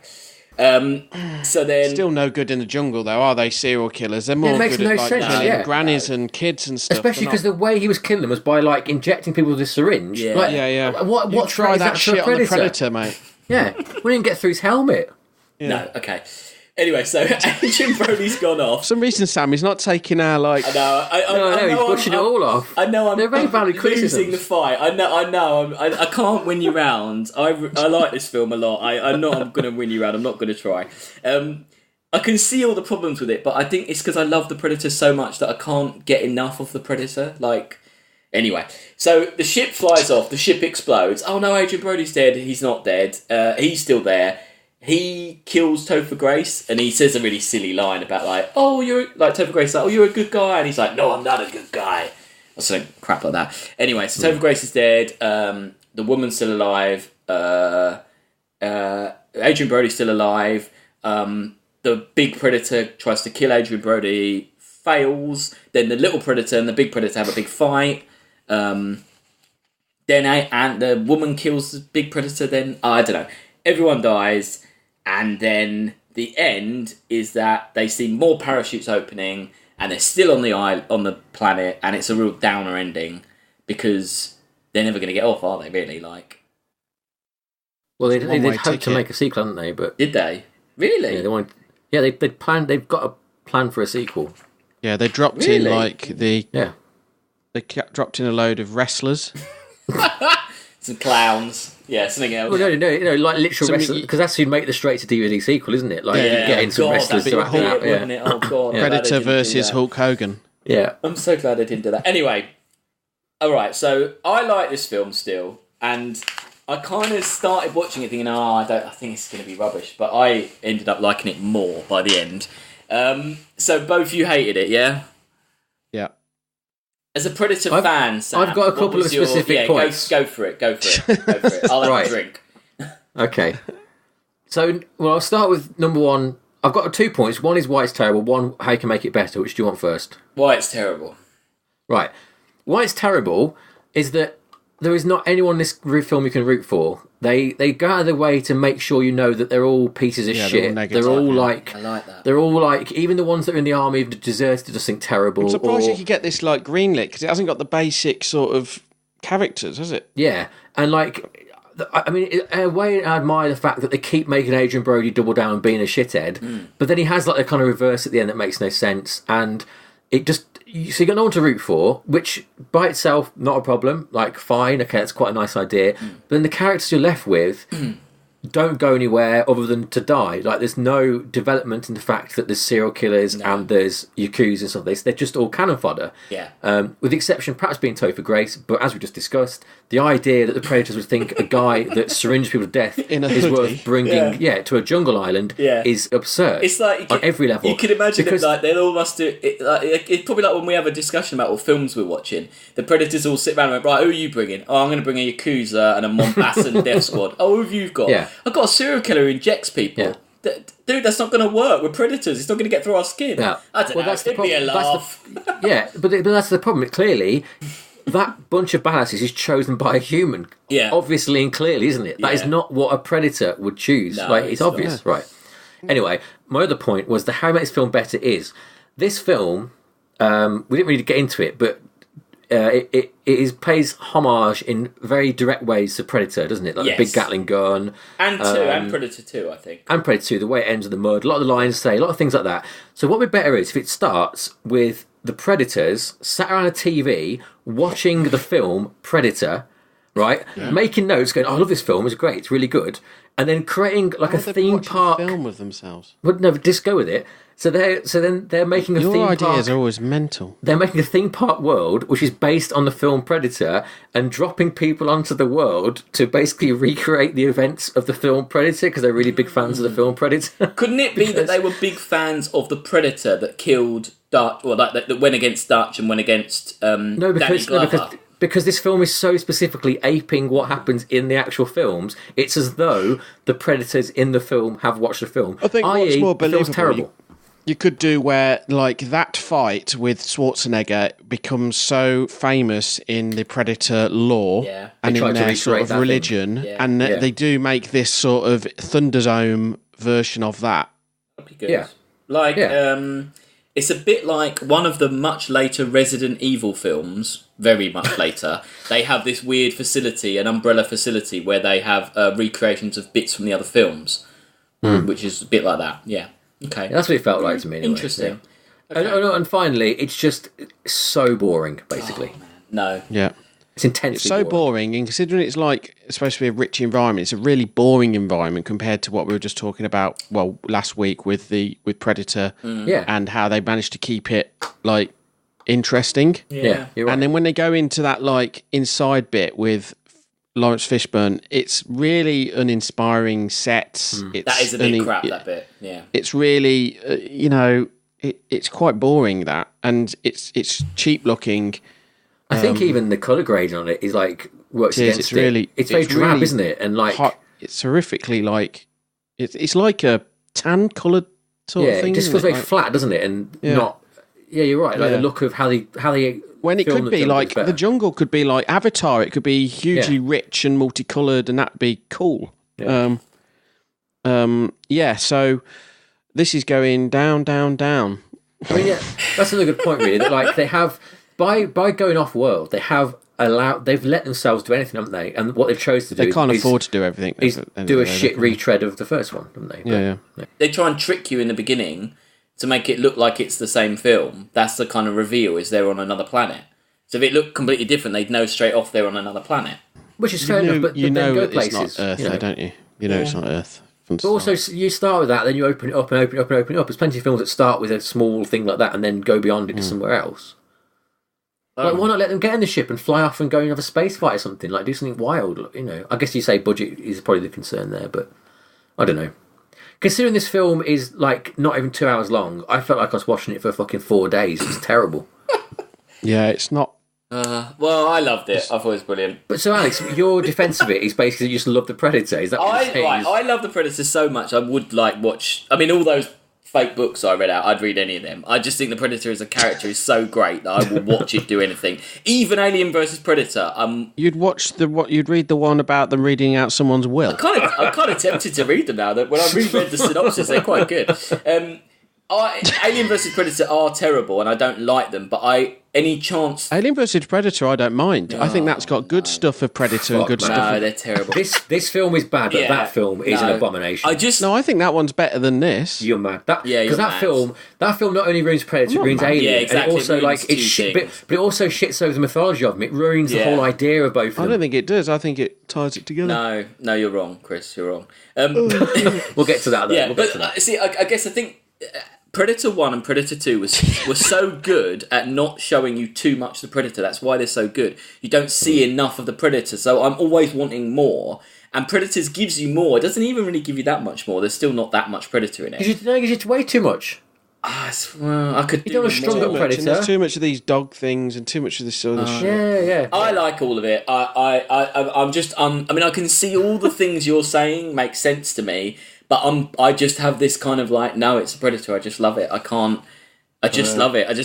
So then, Still no good in the jungle, though, are they? Serial killers. They're more makes good no at like sense, killing yeah. grannies and kids and stuff. Especially because the way he was killing them was by like injecting people with a syringe. Yeah. Like, yeah. What You threat try is that to shit a on the predator? predator, mate. Yeah, we didn't get through his helmet. Yeah. no, okay. Anyway, so Adrien Brody's gone off. For some reason, Sam, he's not taking our like. No, he's pushing it all off. I know They're very valid losing criticisms. the fight. I know. I can't win you round. I like this film a lot. I'm going to win you round. I'm not going to try. I can see all the problems with it, but I think it's because I love the Predator so much that I can't get enough of the Predator. Like, anyway, so the ship flies off. The ship explodes. Oh no, Adrien Brody's dead. He's not dead. He's still there. He kills Topher Grace, and he says a really silly line about like, "Oh, you're like Topher Grace, like, oh, you're a good guy," and he's like, "No, I'm not a good guy," or something crap like that. Anyway, so Topher Grace is dead. The woman's still alive. Adrien Brody's still alive. The big predator tries to kill Adrien Brody, fails. Then the little predator and the big predator have a big fight. Then and the woman kills the big predator. Then I don't know. Everyone dies. And then the end is that they see more parachutes opening, and they're still on the island, on the planet, and it's a real downer ending because they're never going to get off, are they? Really? Like, Well, they did hope to make a sequel, hadn't they? But did they really? yeah, they wanted. Yeah, they planned. They've got a plan for a sequel. Yeah, they dropped Really? in like the. Yeah. They dropped in a load of wrestlers. Some clowns. Yeah, something else. Well, no, like literal Something wrestlers, because that's who'd make the straight to DVD sequel, isn't it? Like you get in some wrestlers to act out. Wouldn't it? Oh god, Predator versus Hulk Hogan. Yeah. I'm so glad I didn't do that. Anyway, all right. So I like this film still, and I kind of started watching it thinking, I think it's going to be rubbish, but I ended up liking it more by the end. So both you hated it, yeah? Yeah. As a Predator fan, Sam, I've got a couple of specific points. Go for it. I'll have a drink. Okay. So, I'll start with number one. I've got 2 points. One is why it's terrible. One, how you can make it better. Which do you want first? Why it's terrible. Right. Why it's terrible is that there is not anyone in this film you can root for. They go out of their way to make sure you know that they're all pieces of shit. They're all like, I like that. They're all like, even the ones that are in the army have deserted to just think terrible. I'm surprised you could get this like greenlit because it hasn't got the basic sort of characters, has it? Yeah, and like, I mean, in a way, I admire the fact that they keep making Adrien Brody double down on being a shithead, but then he has like a kind of reverse at the end that makes no sense, and it just. So you got no one to root for, which by itself, not a problem. Like, fine, okay, that's quite a nice idea. But then the characters you're left with don't go anywhere other than to die. Like, there's no development in the fact that there's serial killers and there's Yakuza and stuff like this. They're just all cannon fodder. Yeah. With the exception perhaps being Topher Grace, but as we just discussed, the idea that the Predators would think a guy that syringes people to death is worth bringing to a jungle island is absurd. It's like on every level. You can imagine it like they all must do it. Like, it's probably like when we have a discussion about what films we're watching. The Predators all sit around and go, right, who are you bringing? Oh, I'm going to bring a Yakuza and a Montbasson Death Squad. Oh, who have you got? Yeah. I've got a serial killer who injects people. Yeah. Dude, that's not going to work. We're predators. It's not going to get through our skin. Yeah. I don't know. That's the It'd be a problem. laugh. But that's the problem. Clearly, that bunch of badasses is chosen by a human. Yeah. Obviously and clearly, isn't it? That is not what a predator would choose. No, like, it's obvious, right? Anyway, my other point was how it makes this film better is this film. We didn't really get into it, but it pays homage in very direct ways to Predator, doesn't it? Like the big Gatling gun. And Predator 2, I think. And Predator 2, the way it ends with the mud, a lot of the lines say, a lot of things like that. So what would be better is if it starts with the Predators sat around a TV watching the film Predator, right? Yeah. Making notes, going, I love this film, it's great, it's really good. And then creating like a theme park. Film with themselves. Well, no, just go with it. So then they're making a theme park. Your ideas are always mental. They're making a theme park world which is based on the film Predator and dropping people onto the world to basically recreate the events of the film Predator because they're really big fans of the film Predator. Couldn't it be that they were big fans of the Predator that killed Dutch, or that went against Dutch and went against Danny Glover? Because this film is so specifically aping what happens in the actual films, it's as though the Predators in the film have watched the film. I think what's more believable, terrible. You could do where, like, that fight with Schwarzenegger becomes so famous in the Predator lore and in their sort of religion, and they do make this sort of Thunderdome version of that. That'd be good. Yeah. Like, it's a bit like one of the much later Resident Evil films, very much later. They have this weird facility, an umbrella facility, where they have recreations of bits from the other films, which is a bit like that. Yeah. Okay. That's what it felt like to me. Anyway. Interesting. Yeah. Okay. And finally, it's just so boring, basically. Oh, no. Yeah. It's intensely It's so boring, and considering it's like it's supposed to be a rich environment, it's a really boring environment compared to what we were just talking about. Well, last week with Predator, and how they managed to keep it like interesting. Yeah, you're right. And then when they go into that like inside bit with Lawrence Fishburne, it's really uninspiring sets. That is a bit crap. That bit, yeah. It's really, it's quite boring that, and it's cheap looking. I think even the colour grading on it is like works against it. Really, it's very drab, really, isn't it? And like it's horrifically like it's like a tan coloured sort of thing. It just feels very flat, doesn't it? And not. Yeah, you're right. Like the look of how they. When it could be like the jungle could be like Avatar. It could be hugely rich and multicoloured, and that'd be cool. Yeah. So this is going down, down, down. I mean, that's another good point, really. That like they have. By going off world, they've let themselves do anything, haven't they? And what they've chosen to do, they can't afford to do everything. Is do a shit retread of the first one, haven't they? Yeah. They try and trick you in the beginning to make it look like it's the same film. That's the kind of reveal: is they're on another planet. So if it looked completely different, they'd know straight off they're on another planet. Which is fair enough, but you then know go it's places, not Earth, though, don't you? You know it's not Earth. But also, you start with that, then you open it up and open it up and open it up. There's plenty of films that start with a small thing like that and then go beyond it to somewhere else. Like, why not let them get in the ship and fly off and go and have a space fight or something? Like, do something wild, I guess you say budget is probably the concern there, but I don't know. Considering this film is, like, not even 2 hours long, I felt like I was watching it for fucking 4 days. It was terrible. Yeah, it's not... Well, I loved it. I thought it was brilliant. But so, Alex, your defence of it is basically you just love the Predator. Is that what you're saying? I love the Predator so much. I would, like, watch... I mean, all those fake books I read out, I'd read any of them. I just think the Predator as a character is so great that I will watch it do anything. Even Alien vs Predator. You'd read the one about them reading out someone's will. I'm kind of tempted to read them now. That when I reread the synopsis, they're quite good. Alien vs Predator are terrible, and I don't like them. But any chance Alien vs Predator, I don't mind. I think that's got good stuff of Predator and good stuff. No, they're terrible. This film is bad, but that film is an abomination. I think that one's better than this. You're mad. Because that film not only ruins Predator, it ruins Alien. Yeah, exactly. And it also but it also shits over the mythology of them. It ruins the whole idea of both of them. I don't think it does. I think it ties it together. No, you're wrong, Chris. You're wrong. We'll get to that. Though. Yeah, we'll but see, I guess I think Predator 1 and Predator 2 were so good at not showing you too much of the Predator. That's why they're so good. You don't see enough of the Predator, so I'm always wanting more. And Predators gives you more. It doesn't even really give you that much more. There's still not that much Predator in it. Because it's way too much. I could do a stronger Predator. And there's too much of these dog things and too much of this sort of shit. Yeah. I like all of it. I'm just I mean, I can see all the things you're saying make sense to me. But I just have this kind of like, no, it's a Predator. I just love it. I just love it. I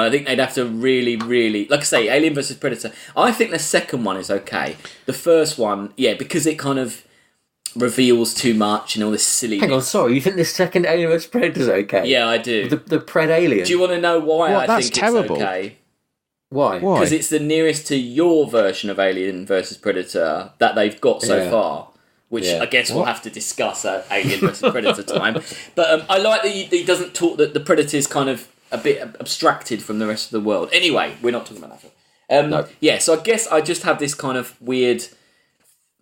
think they'd have to really, really, like I say, Alien vs Predator. I think the second one is okay. The first one, because it kind of reveals too much and all this silly. Hang on, sorry, you think the second Alien vs Predator is okay? Yeah, I do. The Pred Alien. Do you want to know why I think terrible. It's okay? Why? Because it's the nearest to your version of Alien vs Predator that they've got so far. Which I guess we'll have to discuss at Alien vs Predator time. But I like that he doesn't talk that the Predator is kind of a bit abstracted from the rest of the world. Anyway, we're not talking about that. No. Yeah, so I guess I just have this kind of weird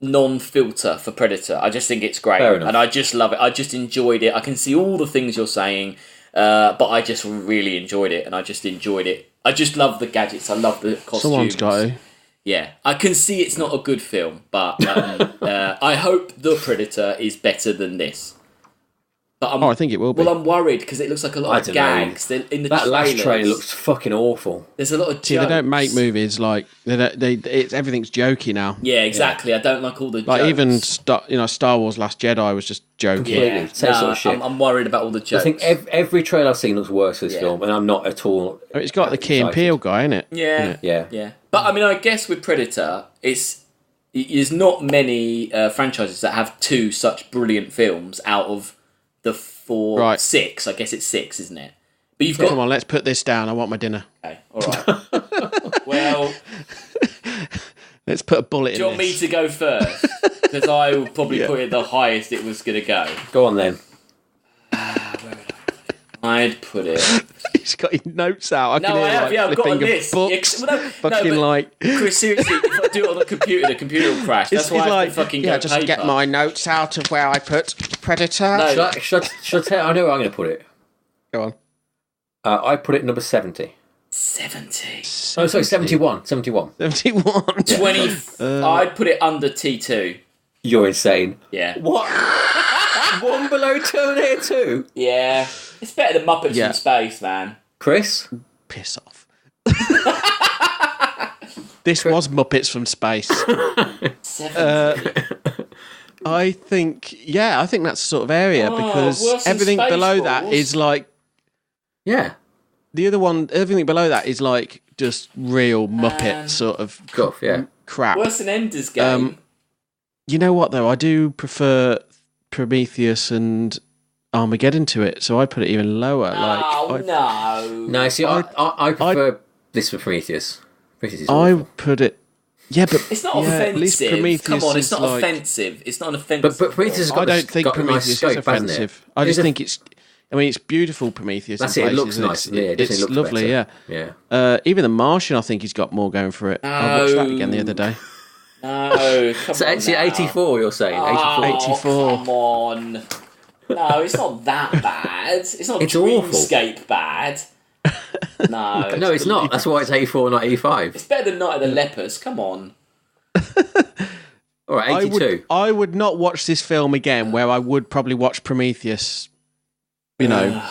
non-filter for Predator. I just think it's great. And I just love it. I just enjoyed it. I can see all the things you're saying, but I just really enjoyed it, and I just enjoyed it. I just love the gadgets. I love the costumes. Someone's got to. Yeah, I can see it's not a good film, but I hope The Predator is better than this. But I think it will be. Well, I'm worried because it looks like a lot of gags. In the that last trailers, trailer looks fucking awful. There's a lot of jokes. See, they don't make movies like everything's jokey now. Yeah, exactly. Yeah. I don't like all the like jokes. Even Star Wars Last Jedi was just joking. Yeah, same sort of shit. I'm worried about all the jokes. I think every trailer I've seen looks worse for this film, and I'm not at all. It's got the Key and Peele guy in it. Yeah. But I mean, I guess with Predator, it's there's not many franchises that have 2 such brilliant films out of the 4, 6. I guess it's 6, isn't it? But you've got. Come on, let's put this down. I want my dinner. Okay, all right. Well, let's put a bullet in. Do you want me to go first? Because I will probably put it the highest it was going to go. Go on then. Where would I'd put it. He's got his notes out. I can hear, I've got a flipping list. books. Chris, seriously, if I do it on the computer will crash. That's why I have to fucking go just paper. Get my notes out of where I put Predator. No. Should I tell? I know where I'm going to put it. Go on. I put it number 70. 70. Oh, sorry, 71. 71. 71. 20. I'd put it under T2. You're insane. Yeah. What? One below Terminator 2? Yeah. It's better than Muppets from Space, man. Chris? Piss off. This was Muppets from Space. 70. I think that's the sort of area because everything below that is like... Yeah. The other one, everything below that is like just real Muppet sort of crap. Worse than Ender's Game. You know what, though? I do prefer Prometheus and Armageddon to it, so I put it even lower. No, see, I prefer this for Prometheus. I put it... Yeah, but... It's not offensive. At least Prometheus Come on, it's not offensive. It's not an offensive. But Prometheus has got I don't think Prometheus is offensive. I just think it's... I mean, it's beautiful, Prometheus. That's it. It looks nice. It's lovely, yeah. Even The Martian, I think he's got more going for it. I watched that again the other day. No, come so on it's 84, you're saying? 84. Come on. No, it's not that bad. It's not Dreamscape bad. No. No, it's not. That's why it's 84, not 85. It's better than Night of the Lepers. Come on. All right, 82. I would not watch this film again where I would probably watch Prometheus. You know,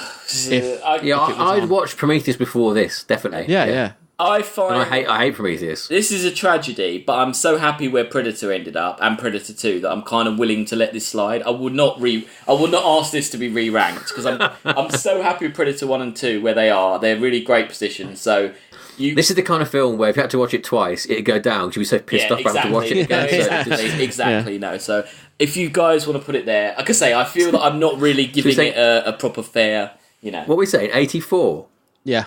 I'd watch Prometheus before this, definitely. Yeah. I hate Prometheus. This is a tragedy, but I'm so happy where Predator ended up and Predator 2 that I'm kind of willing to let this slide. I would not ask this to be re-ranked because I'm so happy with Predator 1 and 2 where they are. They're really great positions. So this is the kind of film where if you had to watch it twice, it'd go down because you'd be so pissed off having to watch it again. Exactly. No. So if you guys want to put it there, like I say, I feel that I'm not really giving it a proper fair. What are we saying? 84. Yeah.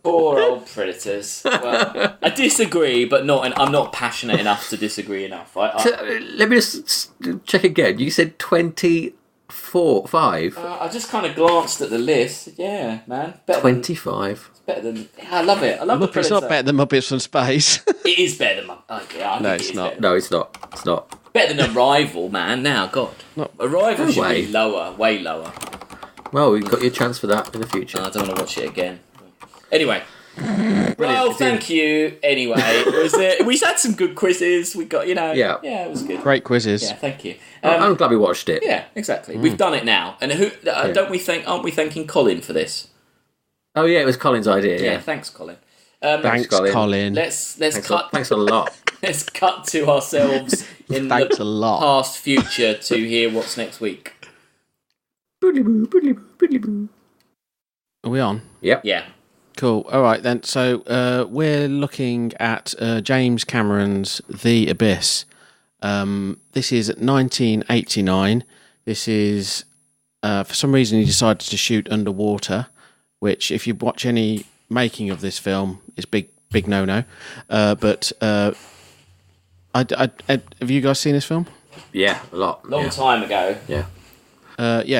Poor old Predators. Well, I disagree, but I'm not passionate enough to disagree enough. Let me just check again. You said 24, 5. I just kind of glanced at the list. Yeah, man. 25. It's better than. I love it. I love the Predator. It's not better than Muppets from Space. It is better than Muppets. No, it's not. No, it's not. It's not. Better than Arrival, man. Now, God. Arrival should be lower, way lower. Well, you've got your chance for that in the future. I don't want to watch it again. Anyway. Well, thank you. Anyway, we had some good quizzes. We got, yeah, it was good. Great quizzes. Yeah, thank you. I'm glad we watched it. Yeah, exactly. We've done it now, and aren't we thanking Colin for this? Oh yeah, it was Colin's idea. Yeah, thanks, Colin. Thanks, Colin. Let's cut. Thanks a lot. Let's cut to ourselves in the past future to hear what's next week. Are we on? Yep. Yeah. Cool. All right, then. So we're looking at James Cameron's The Abyss. This is 1989. This is, for some reason, he decided to shoot underwater, which, if you watch any making of this film, is big no-no. But have you guys seen this film? Yeah, a lot. Long time ago. Yeah.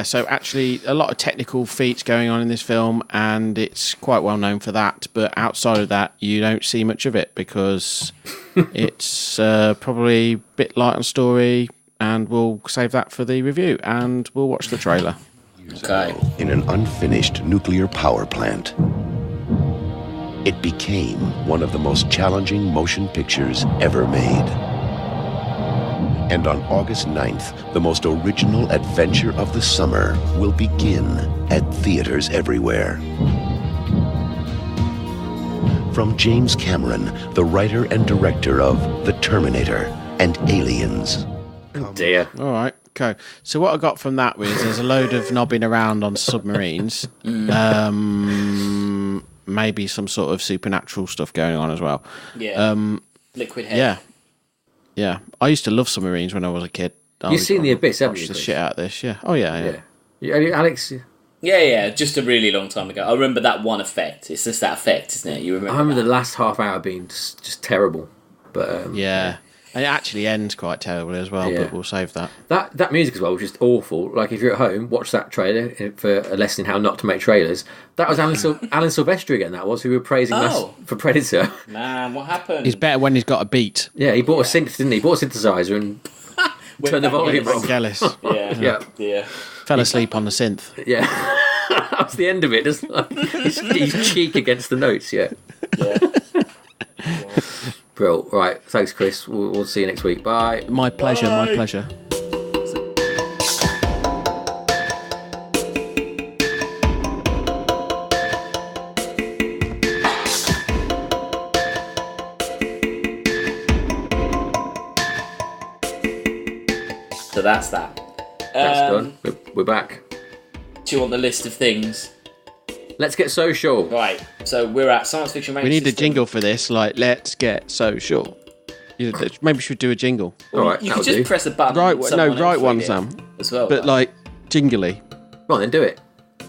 So actually a lot of technical feats going on in this film, and it's quite well known for that, but outside of that you don't see much of it because it's probably a bit light on story, and we'll save that for the review and we'll watch the trailer. Okay. In an unfinished nuclear power plant, it became one of the most challenging motion pictures ever made. And on August 9th, the most original adventure of the summer will begin at theaters everywhere. From James Cameron, the writer and director of The Terminator and Aliens. Oh dear. All right, okay. So what I got from that was there's a load of knobbing around on submarines. Maybe some sort of supernatural stuff going on as well. Yeah. Liquid head. Yeah. Yeah. I used to love submarines when I was a kid. You've seen The Abyss, haven't you? The shit out of this, yeah. Oh, yeah. Alex? Yeah, just a really long time ago. I remember that one effect. It's just that effect, isn't it? You remember? I remember the last half hour being just terrible. But yeah. And it actually ends quite terribly as well, but we'll save that. That music as well was just awful. Like, if you're at home, watch that trailer for a lesson in how not to make trailers. That was Alan Silvestri again, who we were praising for Predator. Man, what happened? He's better when he's got a beat. Yeah, he bought a synth, didn't he? He bought a synthesizer and turned the volume off. Jealous. Yeah. Fell asleep on the synth. Yeah. That was the end of it, just like his cheek against the notes, yeah. Bro, right. Thanks, Chris. We'll see you next week. Bye. My pleasure. Bye. My pleasure. So that's that. That's done. We're back. Do you want the list of things? Let's get social. Right. So we're at Science Fiction Rating We need System. a jingle for this, like, let's get social. Maybe we should do a jingle. All right, you could just press a button. Write one, it Sam. As well. But, like, jingly. Come on, then do it.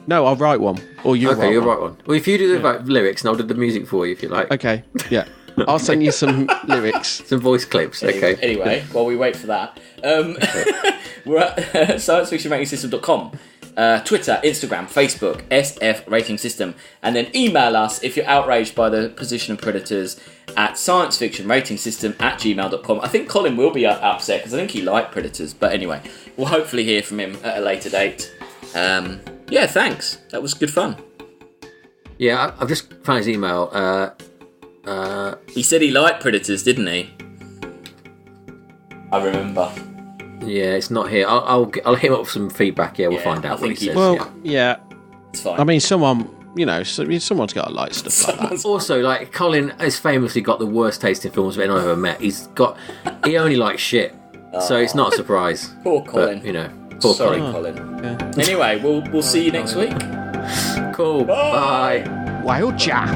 No, I'll write one. Or you Okay, you'll write one. Well, if you do the lyrics, and I'll do the music for you if you like. Okay, yeah. I'll send you some lyrics. Some voice clips, okay. Anyway, while we wait for that, we're at sciencefictionratingsystem.com. Twitter, Instagram, Facebook, SF Rating System, and then email us if you're outraged by the position of predators at sciencefictionratingsystem@gmail.com. I think Colin will be upset because I think he liked predators, but anyway, we'll hopefully hear from him at a later date. Yeah, thanks. That was good fun. Yeah, I've just found his email. He said he liked predators, didn't he? I remember. Yeah, it's not here. I'll hit him up with some feedback. Yeah, we'll find out what he says. Well, yeah. It's fine. I mean, someone's got to like stuff like that. Also, like, Colin has famously got the worst taste in films of anyone I've ever met. He only likes shit, so it's not a surprise. Poor Colin. But, poor Sorry, Colin. Colin. Anyway, we'll see you next week. Cool. Bye. Wild cha.